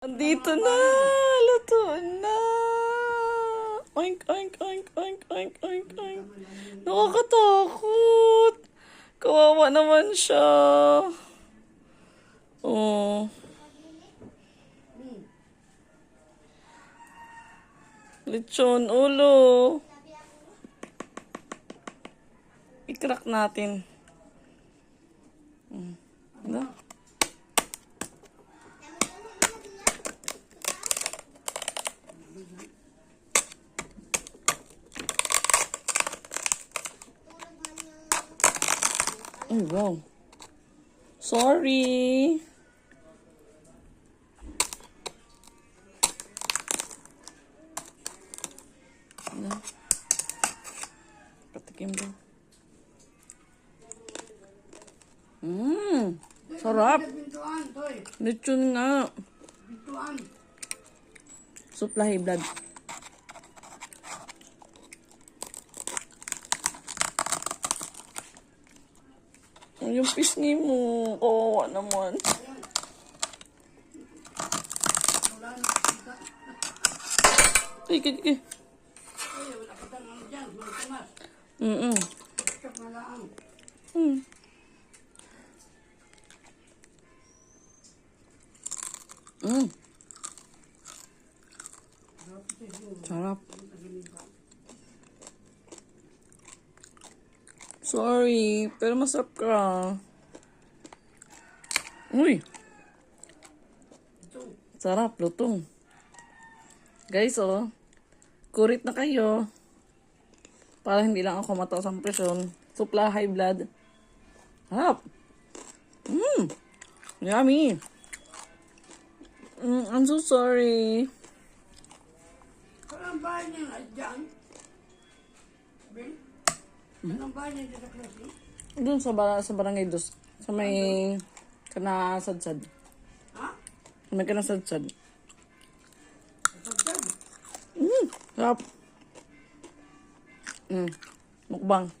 Andito na! Luto na! Oink, oink, oink, oink, oink, oink, oink. Nakakatakot! Kawawa naman siya. Oh. Lechon ulo. I-crack natin. Ano? Oh, wow. Sorry. Ano? Patikim daw. Sarap. Lechon nga. Supply blood. Yung pisngi mo. Kawawa naman. Ay, kaya. Sarap. Sorry, pero masarap ka. Uy! Sarap, lutong. Guys, oh. Kurit na kayo. Para hindi lang ako mataas ang presyon. Supla high blood. Sarap. Yummy. I'm so sorry. Anong bahay niya nga dyan? Ben? Anong bahay niya dyan sa klase? Doon sa barangay dos. Sa may kanasadsad. Ha? Sa may kanasadsad. Pagkad? Sarap. Mukbang.